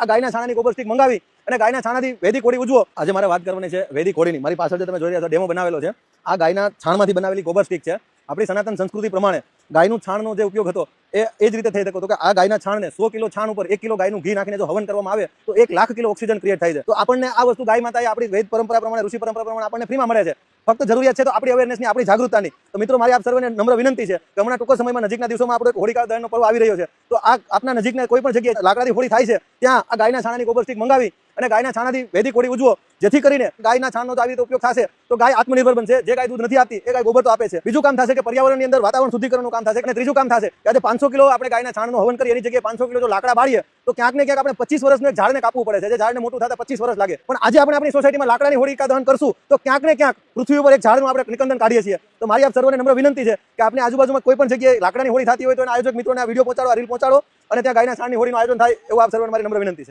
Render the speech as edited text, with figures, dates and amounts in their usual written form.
આ ગાયના છાણાની ગોબર સ્ટીક મંગાવી અને ગાયના છાણાથી વૈદિક હોળી ઉજવો। આજે મારે વાત કરવાની છે વૈદિક હોળીની। મારી પાછળ જે તમે જોઈ રહ્યા છો ડેમો બનાવેલો છે, આ ગાયના છાણમાંથી બનાવેલી ગોબર સ્ટીક છે। આપણી સનાતન સંસ્કૃતિ પ્રમાણે ગાયનું છાણનો જે ઉપયોગ હતો એ જ રીતે થઈ શકો તો કે આ ગાયના છાણને 100 કિલો છાણ ઉપર 1 કિલો ગાયનું ઘી નાખીને જો હવન કરવામાં આવે તો 1 લાખ કિલો ઓક્સિજન ક્રિએટ થાય છે। તો આપણને આ વસ્તુ ગાય માતાએ આપણી વૈદ પરંપરા પ્રમાણે, ઋષિ પરંપરા પ્રમાણે આપણને ફ્રીમાં મળે છે। ફક્ત જરૂરિયાત છે તો આપણી અવેરનેસની, આપણી જાગૃતતાની। તો મિત્રો, મારી આપ સર્વેને નમ્ર વિનંતી છે કે હમણાં ટૂંક સમયમાં નજીકના દિવસોમાં આપણો હોળિકા દહનનો પર્વ આવી રહ્યો છે। તો આ આપના નજીકના કોઈ પણ જગ્યાએ લાકડાથી હોળી થાય છે ત્યાં આ ગાયના છાણાની ગોબર સ્ટીક મંગાવી અને ગાયના છાણાથી વૈદિક હોળી ઉજવો, જેથી કરીને ગાયના છાણનો આવી રીતે ઉપયોગ થશે તો ગાય આત્મનિર્ભર બનશે। જે ગાય દૂધ નથી આપતી એ ગાય ગોબર તો આપે છે। બીજું કામ થશે કે પર્યાવરણની અંદર વાતાવરણ શુદ્ધિકરણનું કામ થશે। અને ત્રીજું કામ થશે કે આજે 500 કિલો આપણે ગાયના છાણનું હવન કરીએ એની જગ્યાએ 500 કિલો જો લાકડા બાળીએ તો ક્યાંક ને ક્યાંક આપણે 25 વર્ષનું એક ઝાડને કાપવું પડે છે, જે ઝાડને મોટું થતા 25 વર્ષ લાગે। પણ આજે આપણે આપણી સોસાયટીમાં લાકડાની હોળિકા દહન કરશું તો ક્યાંક ને ક્યાંક પૃથ્વી ઉપર એક ઝાડનું આપણે નિકંદન કાઢીએ છીએ। તો મારી આપ સર્વને નમ્ર વિનંતી છે કે આપણે આજુબાજુમાં કોઈ પણ જગ્યાએ લાકડાની હોળી થતી હોય તો એના આયોજક મિત્રોને આ વિડીયો પહોંચાડો, આ રીલ પહોંચાડો અને ત્યાં ગાયના છાણની હોળીનું આયોજન થાય એવું આપ સર્વને મારી નમ્ર વિનંતી છે।